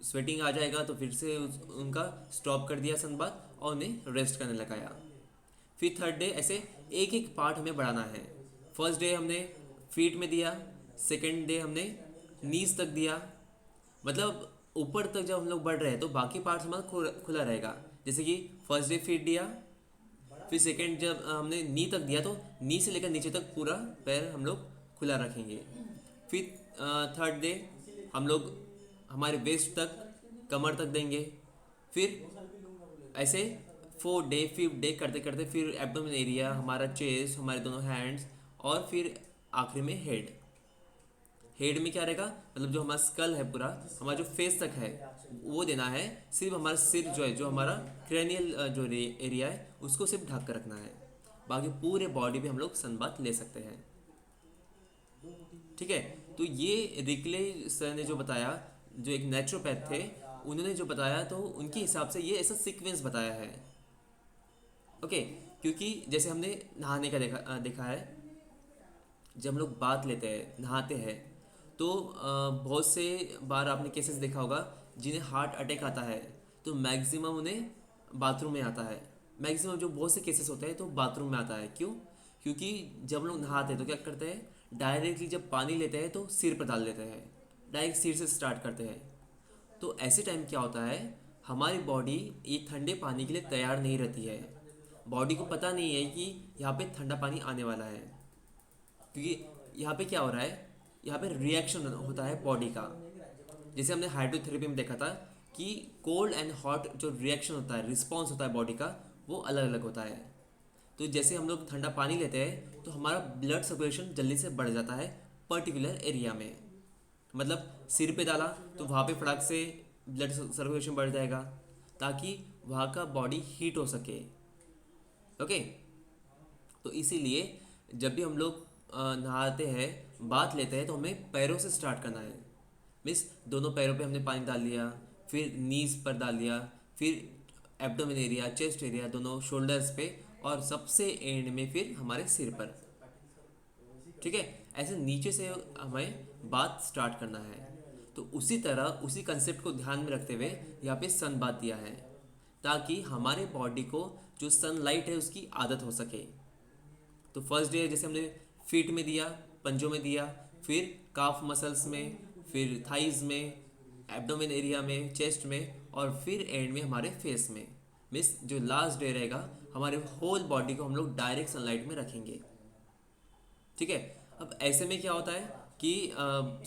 स्वेटिंग आ जाएगा तो फिर से उनका स्टॉप कर दिया सनबाथ और उन्हें रेस्ट करने लगाया। फिर थर्ड डे ऐसे एक एक पार्ट हमें बढ़ाना है। फर्स्ट डे हमने फीट में दिया, सेकेंड डे हमने नीज तक दिया, मतलब ऊपर तक जब हम लोग बढ़ रहे हैं तो बाकी पार्ट्स हमारा खुला रहेगा। जैसे कि फर्स्ट डे फीट दिया, फिर सेकेंड जब हमने नी तक दिया तो नी से लेकर नीचे तक पूरा पैर हम लोग खुला रखेंगे। फिर थर्ड डे हम लोग हमारे वेस्ट तक, कमर तक देंगे। फिर ऐसे 4 डे 5 डे करते करते फिर एब्डोमेन एरिया, हमारा चेस्ट, हमारे दोनों हैंड्स, और फिर आखिरी में हेड। हेड में क्या रहेगा, मतलब जो हमारा स्कल है पूरा, हमारा जो फेस तक है वो देना है। सिर्फ हमारा सिर जो है, जो हमारा क्रेनियल जो एरिया है उसको सिर्फ ढक कर रखना है। बाकी पूरे बॉडी पे हम लोग सनबाथ ले सकते हैं। ठीक है, तो ये रिकले सर ने जो बताया, जो एक नेचुरोपैथ थे, उन्होंने जो बताया तो उनके हिसाब से ये ऐसा सीक्वेंस बताया है। ओके, क्योंकि जैसे हमने नहाने का देखा है, जब हम लोग बाथ लेते हैं, नहाते हैं, तो बहुत से बार आपने केसेस देखा होगा जिन्हें हार्ट अटैक आता है तो मैक्सिमम उन्हें बाथरूम में आता है। मैक्सिमम जो बहुत से केसेस होते हैं तो बाथरूम में आता है। क्यों? क्योंकि जब हम लोग नहाते हैं तो क्या करते हैं, डायरेक्टली जब पानी लेते हैं तो सिर पर डाल देते हैं, डायरेक्ट सिर से स्टार्ट करते हैं। तो ऐसे टाइम क्या होता है, हमारी बॉडी ये ठंडे पानी के लिए तैयार नहीं रहती है। बॉडी को पता नहीं है कि यहाँ पे ठंडा पानी आने वाला है, क्योंकि यहाँ पे क्या हो रहा है, यहाँ पे रिएक्शन होता है बॉडी का। जैसे हमने हाइड्रोथेरेपी में देखा था कि कोल्ड एंड हॉट जो रिएक्शन होता है, रिस्पॉन्स होता है बॉडी का, वो अलग अलग होता है। तो जैसे हम लोग ठंडा पानी लेते हैं तो हमारा ब्लड सर्कुलेशन जल्दी से बढ़ जाता है पर्टिकुलर एरिया में। मतलब सिर पे डाला तो वहाँ पे फटाक से ब्लड सर्कुलेशन बढ़ जाएगा ताकि वहाँ का बॉडी हीट हो सके। ओके, तो इसीलिए जब भी हम लोग नहाते हैं, बाथ लेते हैं, तो हमें पैरों से स्टार्ट करना है। मीन्स दोनों पैरों पे हमने पानी डाल लिया, फिर नीज पर डाल दिया, फिर एब्डोमेन एरिया, चेस्ट एरिया, दोनों शोल्डर्स पे, और सबसे एंड में फिर हमारे सिर पर। ठीक है, ऐसे नीचे से हमें बात स्टार्ट करना है। तो उसी तरह उसी कंसेप्ट को ध्यान में रखते हुए यहाँ पे सन बात दिया है, ताकि हमारे बॉडी को जो सनलाइट है उसकी आदत हो सके। तो फर्स्ट डे जैसे हमने फीट में दिया, पंजों में दिया, फिर काफ मसल्स में, फिर थाइज में, एब्डोमेन एरिया में, चेस्ट में, और फिर एंड में हमारे फेस में। मीन्स जो लास्ट डे रहेगा हमारे होल बॉडी को हम लोग डायरेक्ट सनलाइट में रखेंगे। ठीक है, अब ऐसे में क्या होता है कि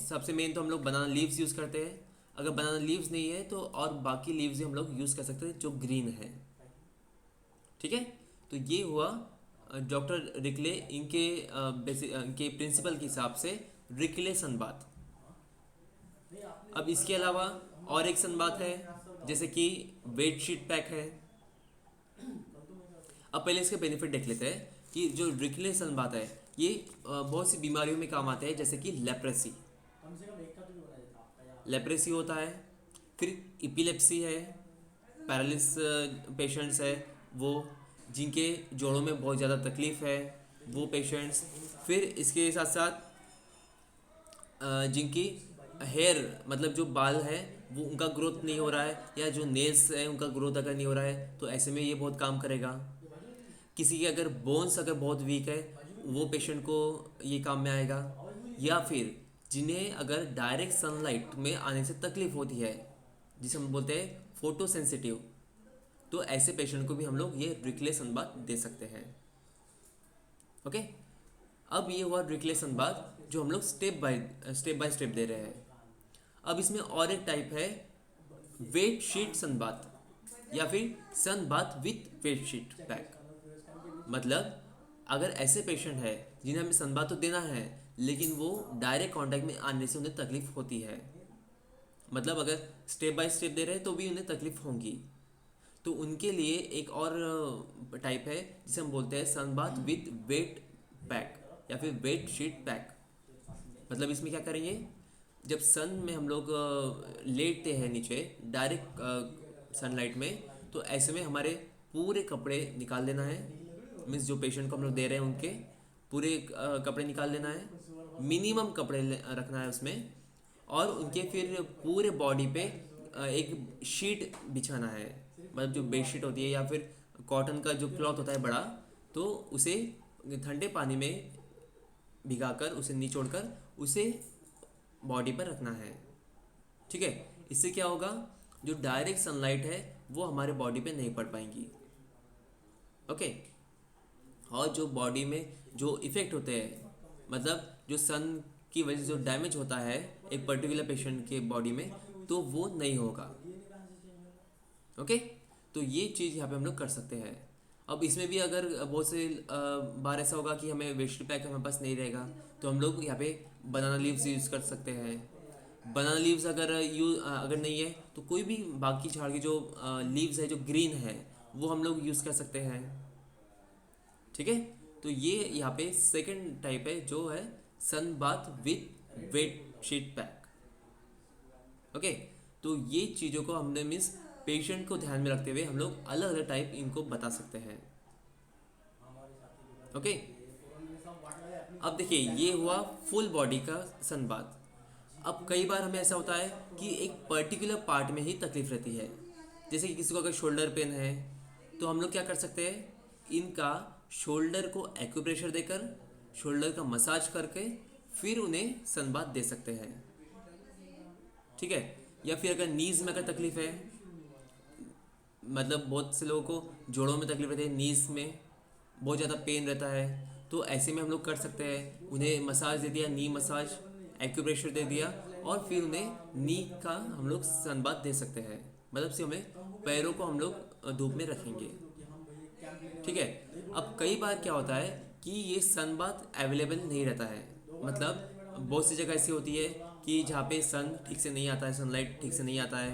सबसे मेन तो हम लोग बनाना लीव्स यूज़ करते हैं। अगर बनाना लीव्स नहीं है तो और बाकी लीव्स भी हम लोग यूज़ कर सकते हैं जो ग्रीन है। ठीक है, तो ये हुआ डॉक्टर रिकले इनके प्रिंसिपल के हिसाब से रिकले सनबाथ। अब इसके अलावा और एक सनबाथ है, जैसे कि बेडशीट पैक है। अब पहले इसके बेनिफिट देख लेते हैं कि जो रिकले सनबाथ है ये बहुत सी बीमारियों में काम आते हैं, जैसे कि लेप्रेसी होता है, फिर इपिलेप्सी है, पैरालिस पेशेंट्स है वो, जिनके जोड़ों में बहुत ज़्यादा तकलीफ़ है वो पेशेंट्स, फिर इसके साथ साथ जिनकी हेयर, मतलब जो बाल है वो उनका ग्रोथ नहीं हो रहा है, या जो नेल्स है उनका ग्रोथ अगर नहीं हो रहा है तो ऐसे में ये बहुत काम करेगा। किसी के अगर बोन्स अगर बहुत वीक है वो पेशेंट को ये काम में आएगा। या फिर जिन्हें अगर डायरेक्ट सनलाइट में आने से तकलीफ होती है, जिसे हम बोलते हैं फोटो सेंसिटिव, तो ऐसे पेशेंट को भी हम लोग ये रिकले सनबाथ दे सकते हैं। ओके, अब ये हुआ रिकले सनबाथ जो हम लोग स्टेप बाय स्टेप दे रहे हैं। अब इसमें और एक टाइप है वेट शीट सनबाथ, या फिर sunbath with wet sheet pack. मतलब अगर ऐसे पेशेंट है जिन्हें हमें सनबाथ तो देना है लेकिन वो डायरेक्ट कांटेक्ट में आने से उन्हें तकलीफ होती है, मतलब अगर स्टेप बाय स्टेप दे रहे हैं तो भी उन्हें तकलीफ होगी, तो उनके लिए एक और टाइप है जिसे हम बोलते हैं सनबाथ विथ वेट पैक या फिर वेट शीट पैक। मतलब इसमें क्या करेंगे, जब सन में हम लोग लेटते हैं नीचे डायरेक्ट सनलाइट में, तो ऐसे में हमारे पूरे कपड़े निकाल देना है। मीन्स जो पेशेंट को हम लोग दे रहे हैं उनके पूरे कपड़े निकाल लेना है, मिनिमम कपड़े रखना है उसमें, और उनके फिर पूरे बॉडी पे एक शीट बिछाना है। मतलब जो बेडशीट होती है या फिर कॉटन का जो क्लॉथ होता है बड़ा, तो उसे ठंडे पानी में भिगाकर, उसे निचोड़कर उसे बॉडी पर रखना है। ठीक है, इससे क्या होगा, जो डायरेक्ट सनलाइट है वो हमारे बॉडी पे नहीं पड़ पाएंगी। ओके, और जो बॉडी में जो इफ़ेक्ट होते हैं, मतलब जो सन की वजह से जो डैमेज होता है एक पर्टिकुलर पेशेंट के बॉडी में, तो वो नहीं होगा। ओके, तो ये चीज़ यहाँ पे हम लोग कर सकते हैं। अब इसमें भी अगर बहुत से बार ऐसा होगा कि हमें वेजिटेबल पैक हमारे पास नहीं रहेगा, तो हम लोग यहाँ पे बनाना लीव्स यूज़ कर सकते हैं। बनाना लीव्स अगर नहीं है तो कोई भी बाकी झाड़ की जो लीव्स है जो ग्रीन है वो हम लोग यूज़ कर सकते हैं। ठीक है, तो ये यहाँ पे सेकंड टाइप है जो है sun bath with wet sheet pack. Okay, तो ये चीज़ों को हमने मीन्स पेशेंट को ध्यान में रखते हुए हम लोग अलग अलग टाइप इनको बता सकते हैं। ओके, अब देखिए ये हुआ फुल बॉडी का सन बाथ। अब कई बार हमें ऐसा होता है कि एक पर्टिकुलर पार्ट में ही तकलीफ रहती है, जैसे कि किसी को अगर शोल्डर पेन है तो हम लोग क्या कर सकते हैं, इनका शोल्डर को एक्यूप्रेशर देकर शोल्डर का मसाज करके फिर उन्हें सन बाथ दे सकते हैं। ठीक है, या फिर अगर नीज में अगर तकलीफ है, मतलब बहुत से लोगों को जोड़ों में तकलीफ रहती है, नीज में बहुत ज़्यादा पेन रहता है, तो ऐसे में हम लोग कर सकते हैं, उन्हें मसाज दे दिया, नी मसाज, एक्यूप्रेशर दे दिया, और फिर उन्हें नी का हम लोग सनबाथ दे सकते हैं। मतलब से हमें पैरों को हम लोग धूप में रखेंगे। ठीक है, अब कई बार क्या होता है कि ये सनबाथ अवेलेबल नहीं रहता है, मतलब बहुत सी जगह ऐसी होती है कि जहाँ पे सन ठीक से नहीं आता है, सनलाइट ठीक से नहीं आता है,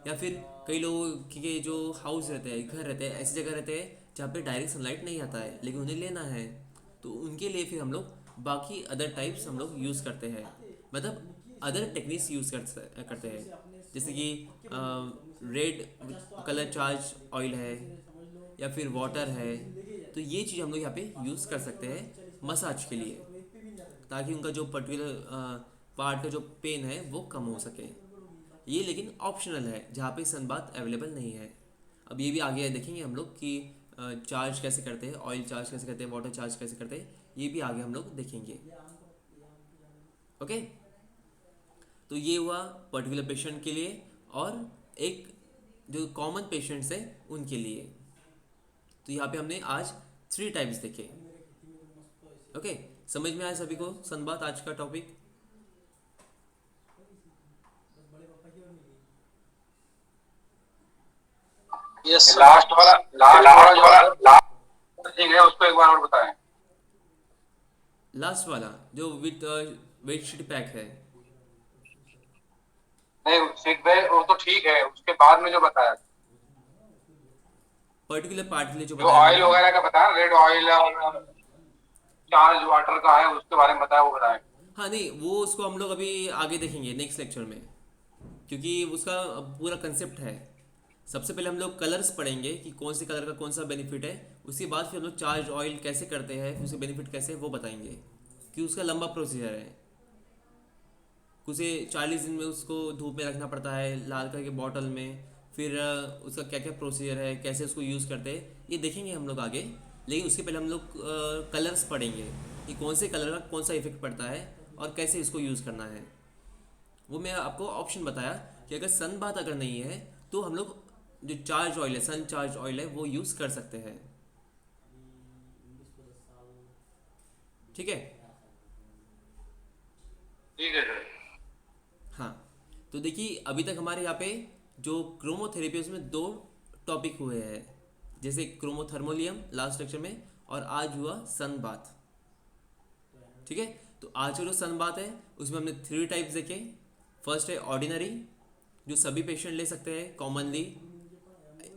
या फिर कई लोगों के जो हाउस रहते हैं, घर रहते हैं, ऐसी जगह रहते हैं जहाँ पे डायरेक्ट सनलाइट नहीं आता है लेकिन उन्हें लेना है, तो उनके लिए फिर हम लोग बाकी अदर टाइप्स हम लोग यूज़ करते हैं, मतलब अदर टेक्निक्स यूज़ करते हैं, जैसे कि रेड कलर चार्ज ऑयल है या फिर वाटर है, तो ये चीज़ हम लोग यहाँ पे यूज़ कर सकते हैं मसाज के लिए, ताकि उनका जो पर्टिकुलर पार्ट का जो पेन है वो कम हो सके। ये लेकिन ऑप्शनल है जहाँ पे सनबाथ अवेलेबल नहीं है। अब ये भी आगे देखेंगे हम लोग कि चार्ज कैसे करते हैं, ऑयल चार्ज कैसे करते हैं, वाटर चार्ज कैसे करते हैं, ये भी आगे हम लोग देखेंगे। ओके, तो ये हुआ पर्टिकुलर पेशेंट के लिए, और एक जो कॉमन पेशेंट्स है उनके लिए। तो यहाँ पे हमने आज 3 टाइप्स देखे। ओके, समझ में आया सभी को सनबाथ आज का टॉपिक? यस लास्ट वाला ठीक है, उसको एक बार और बताएं। लास्ट वाला जो विथ वेट शीट पैक है, नहीं फीडबैक वो तो ठीक है, उसके बाद में जो बताया, पर्टिकुलर पार्ट के लिए जो जो बताया ऑयल मैंने। वगैरह का बताया, रेड ऑयल और चार्ज वाटर का है, उसके बारे में बताया, वो बताएं। हाँ नहीं, वो उसको हम लोग अभी आगे देखेंगे नेक्स्ट लेक्चर में, क्योंकि उसका पूरा कंसेप्ट है। सबसे पहले हम लोग कलर्स पढ़ेंगे कि कौन से कलर का कौन सा बेनिफिट है, उसके बाद फिर हम लोग चार्ज ऑयल कैसे करते हैं, फिर उसके बेनिफिट कैसे है वो बताएंगे, कि उसका लंबा प्रोसीजर है। उसे 40 दिन में उसको धूप में रखना पड़ता है लाल कलर के बॉटल में, फिर उसका क्या क्या प्रोसीजर है, कैसे उसको यूज़ करते हैं, ये देखेंगे हम लोग आगे। लेकिन उसके पहले हम लोग कलर्स पढ़ेंगे कि कौन से कलर का कौन सा इफेक्ट पड़ता है और कैसे इसको यूज़ करना है। वो मैं आपको ऑप्शन बताया कि अगर सन बाथ अगर नहीं है तो हम लोग जो चार्ज ऑयल है, सन चार्ज ऑयल है, वो यूज़ कर सकते हैं। ठीक है, ठीक है सर। हाँ, तो देखिए अभी तक हमारे यहाँ पे जो क्रोमोथेरेपी उसमें 2 टॉपिक हुए हैं, जैसे क्रोमोथर्मोलियम लास्ट लेक्चर में, और आज हुआ सन बाथ। ठीक है, तो आज का जो सन बाथ है उसमें हमने 3 टाइप्स देखे। फर्स्ट है ऑर्डिनरी, जो सभी पेशेंट ले सकते हैं कॉमनली।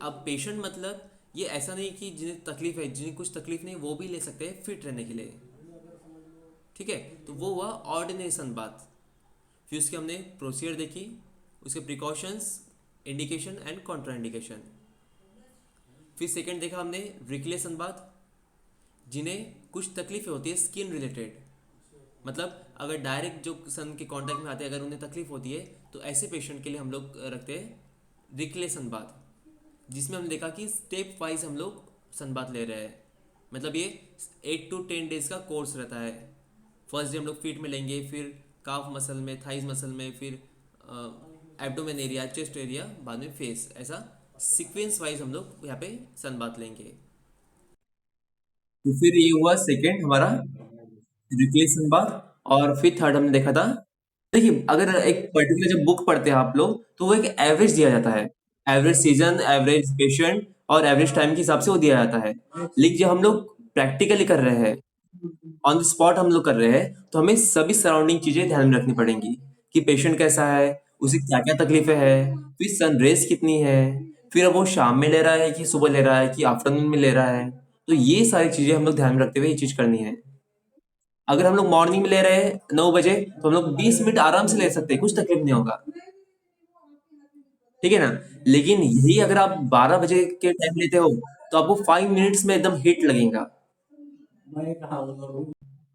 अब पेशेंट मतलब ये ऐसा नहीं कि जिन्हें तकलीफ है, जिन्हें कुछ तकलीफ नहीं वो भी ले सकते हैं फिट रहने के लिए। ठीक है, तो वो हुआ ऑर्डिनरी सन बाथ। फिर उसके हमने प्रोसीजर देखी, उसके precautions, indication and Contra indication. फिर सेकंड देखा हमने रिकले सन बाथ, जिन्हें कुछ तकलीफें होती है स्किन रिलेटेड, मतलब अगर डायरेक्ट जो सन के कांटेक्ट में आते हैं अगर उन्हें तकलीफ होती है तो ऐसे पेशेंट के लिए हम लोग रखते हैं रिकले सन बाथ, जिसमें हमने देखा कि स्टेप वाइज हम लोग सन बाथ ले रहे हैं। मतलब ये 8 to 10 डेज का कोर्स रहता है। फर्स्ट डे हम लोग फीट में लेंगे, फिर काफ मसल में, थाइज मसल में, फिर एब्डोमेन एरिया, चेस्ट एरिया, बाद में फेस, ऐसा सीक्वेंस वाइज हम लोग यहाँ पे सन बात लेंगे। तो फिर ये हुआ सेकेंड हमारा रिप्लेसमेंट बात। और फिर थर्ड हमने देखा था, देखिए अगर एक पर्टिकुलर जब बुक पढ़ते हैं आप लोग तो वो एक एवरेज दिया जाता है, एवरेज सीजन, एवरेज पेशेंट और एवरेज टाइम के हिसाब से वो दिया जाता है। लेकिन जब हम लोग प्रैक्टिकली कर रहे हैं, ऑन द स्पॉट हम लोग कर रहे हैं, तो हमें सभी सराउंडिंग चीजें ध्यान में रखनी पड़ेंगी कि पेशेंट कैसा है, उसे क्या क्या तकलीफें है, फिर सन रेज कितनी है, फिर अब वो शाम में ले रहा है कि सुबह ले रहा है कि आफ्टरनून में ले रहा है। तो ये सारी चीजें हम लोग ध्यान में रखते हुए ये चीज करनी है। अगर हम लोग मॉर्निंग में ले रहे हैं 9 बजे, तो हम लोग 20 मिनट आराम से ले सकते हैं, कुछ तकलीफ नहीं होगा, ठीक है ना। लेकिन यही अगर आप 12 बजे के टाइम लेते हो, तो आपको 5 मिनट्स में एकदम हिट लगेगा,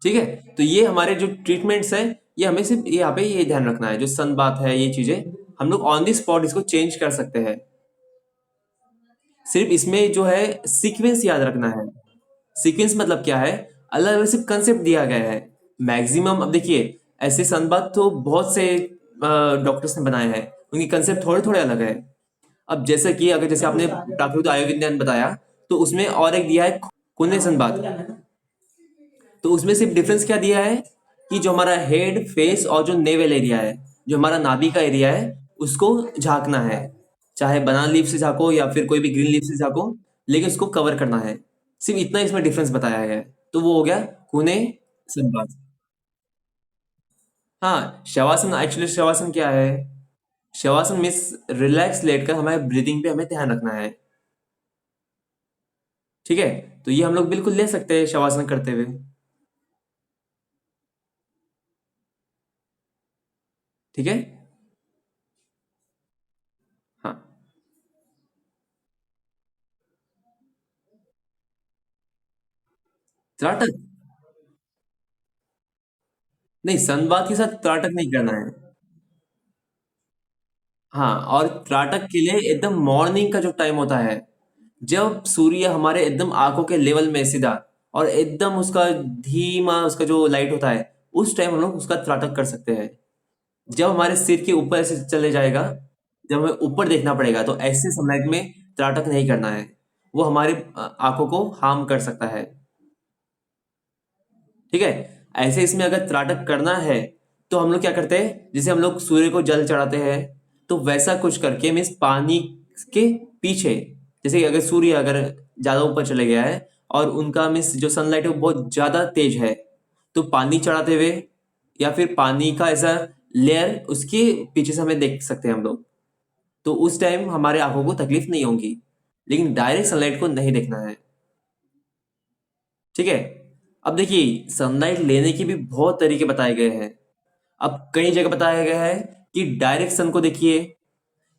ठीक है। तो ये हमारे जो ट्रीटमेंट्स है, ये हमें सिर्फ यहाँ पे ये ध्यान रखना है, जो सन बात है, ये चीजें हम लोग ऑन द स्पॉट इसको चेंज कर सकते हैं। सिर्फ इसमें जो है सीक्वेंस याद रखना है। सीक्वेंस मतलब क्या है, अलग अलग सिर्फ कंसेप्ट दिया गया है। मैक्सिमम अब देखिए, ऐसे संवाद तो बहुत से डॉक्टर्स ने बनाए हैं, उनके कंसेप्ट थोड़े थोड़े अलग है। अब जैसे कि अगर जैसे आपने प्राकृतिक आयुर्विज्ञान बताया, तो उसमें और एक दिया है कुंदे संवाद। तो उसमें सिर्फ डिफरेंस क्या दिया है कि जो हमारा हेड, फेस और जो नेवल एरिया है, जो हमारा नाभि का एरिया है, उसको झांकना है। चाहे बनाना लीफ से झांको या फिर कोई भी ग्रीन लीफ से झांको, लेकिन उसको कवर करना है। सिर्फ इतना इसमें डिफरेंस बताया गया है, तो वो हो गया कुने संवाद। हाँ, शवासन, एक्चुअली शवासन क्या है, शवासन मीन्स रिलैक्स लेटकर हमारे ब्रीदिंग पे हमें ध्यान रखना है, ठीक है। तो ये हम लोग बिल्कुल ले सकते हैं शवासन करते हुए, ठीक है। हाँ, त्राटक, नहीं संवाद के साथ त्राटक नहीं करना है। हाँ, और त्राटक के लिए एकदम मॉर्निंग का जो टाइम होता है, जब सूर्य हमारे एकदम आंखों के लेवल में सीधा, और एकदम उसका धीमा उसका जो लाइट होता है, उस टाइम हम लोग उसका त्राटक कर सकते हैं। जब हमारे सिर के ऊपर से चले जाएगा, जब हमें ऊपर देखना पड़ेगा, तो ऐसे सनलाइट में त्राटक नहीं करना है, वो हमारे आंखों को हार्म कर सकता है, ठीक है। ऐसे इसमें अगर त्राटक करना है, तो हम लोग क्या करते हैं, जैसे हम लोग सूर्य को जल चढ़ाते हैं, तो वैसा कुछ करके मीन्स पानी के पीछे, जैसे कि अगर सूर्य अगर ज्यादा ऊपर चले गया है और उनका मीन्स जो सनलाइट है वो बहुत ज्यादा तेज है, तो पानी चढ़ाते हुए या फिर पानी का ऐसा लेयर उसके पीछे से हमें देख सकते हैं हम लोग, तो उस टाइम हमारे आंखों को तकलीफ नहीं होगी। लेकिन डायरेक्ट सनलाइट को नहीं देखना है, ठीक है। अब देखिए, सनलाइट लेने के भी बहुत तरीके बताए गए हैं। अब कई जगह बताया गया है कि डायरेक्ट सन को देखिए,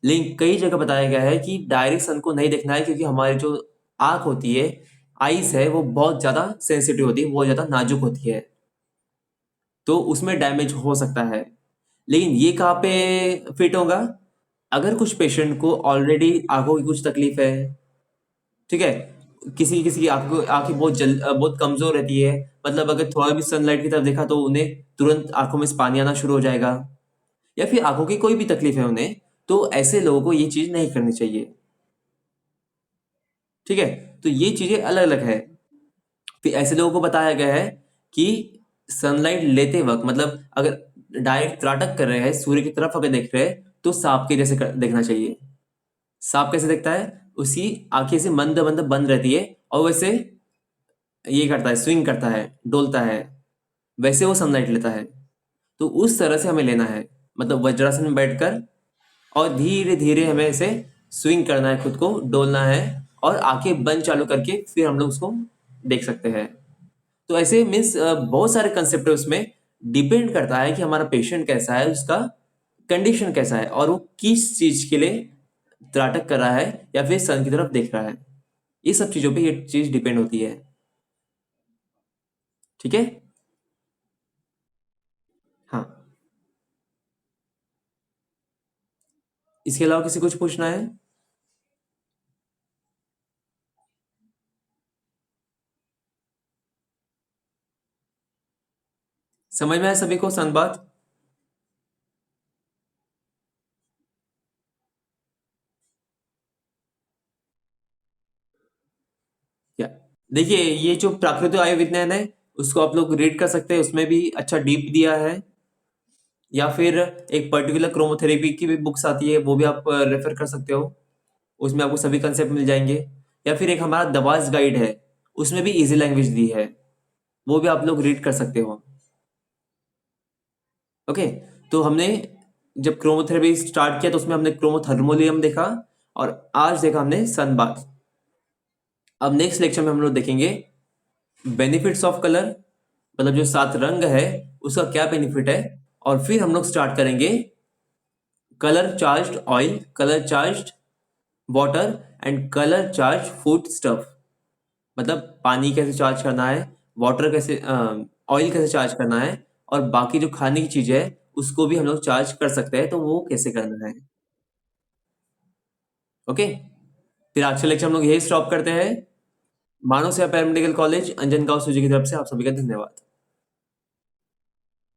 लेकिन कई जगह बताया गया है कि डायरेक्ट सन को नहीं देखना है, क्योंकि हमारी जो आंख होती है, आइस है, वो बहुत ज्यादा सेंसिटिव होती है, बहुत ज्यादा नाजुक होती है, तो उसमें डैमेज हो सकता है। लेकिन ये कहाँ पे फिट होगा, अगर कुछ पेशेंट को ऑलरेडी आंखों की कुछ तकलीफ है, ठीक है, किसी किसी की आंखें बहुत कमजोर रहती है, मतलब अगर थोड़ा भी सनलाइट की तरफ देखा तो उन्हें तुरंत आंखों में से पानी आना शुरू हो जाएगा, या फिर आंखों की कोई भी तकलीफ है उन्हें, तो ऐसे लोगों को ये चीज नहीं करनी चाहिए, ठीक है। तो ये चीजें अलग अलग है। फिर ऐसे लोगों को बताया गया है कि सनलाइट लेते वक्त, मतलब अगर डायरेक्ट त्राटक कर रहे हैं, सूर्य की तरफ अगर देख रहे हैं, तो सांप के जैसे देखना चाहिए। सांप कैसे दिखता है, उसकी आंखें से मंद मंद बंद रहती है, और वैसे ये करता है, स्विंग करता है, डोलता है, वैसे वो सनलाइट लेता है। तो उस तरह से हमें लेना है, मतलब वज्रासन में बैठकर, और धीरे धीरे हमें इसे स्विंग करना है, खुद को डोलना है, और आंखें बंद चालू करके फिर हम लोग उसको देख सकते हैं। तो ऐसे मीन्स बहुत सारे कंसेप्ट है उसमें, डिपेंड करता है कि हमारा पेशेंट कैसा है, उसका कंडीशन कैसा है, और वो किस चीज के लिए त्राटक कर रहा है या फिर सन की तरफ देख रहा है। ये सब चीजों पे ये चीज डिपेंड होती है, ठीक है। हाँ, इसके अलावा किसी कुछ पूछना है? समझ में आया सभी को सन बात? देखिए ये जो प्राकृतिक आयु विज्ञान है उसको आप लोग रीड कर सकते हैं, उसमें भी अच्छा डीप दिया है। या फिर एक पर्टिकुलर क्रोमोथेरेपी की भी बुक्स आती है, वो भी आप रेफर कर सकते हो, उसमें आपको सभी कंसेप्ट मिल जाएंगे। या फिर एक हमारा दवास गाइड है, उसमें भी इजी लैंग्वेज दी है, वो भी आप लोग रीड कर सकते हो। ओके, तो हमने जब क्रोमोथेरेपी स्टार्ट किया तो उसमें हमने क्रोमोथर्मोलियम देखा और आज देखा हमने सनबाथ। अब नेक्स्ट लेक्चर में हम लोग देखेंगे बेनिफिट्स ऑफ कलर, मतलब जो 7 रंग है उसका क्या बेनिफिट है। और फिर हम लोग स्टार्ट करेंगे colour charged oil, colour charged water and colour charge food stuff. मतलब पानी कैसे चार्ज करना है, वाटर कैसे, ऑयल कैसे चार्ज करना है, और बाकी जो खाने की चीज है उसको भी हम लोग चार्ज कर सकते हैं, तो वो कैसे करना है। ओके, फिर आज का लेक्चर हम लोग यही स्टॉप करते हैं। मानव सेवा पैरामेडिकल कॉलेज अंजनगांव सूजी की तरफ से आप सभी का धन्यवाद।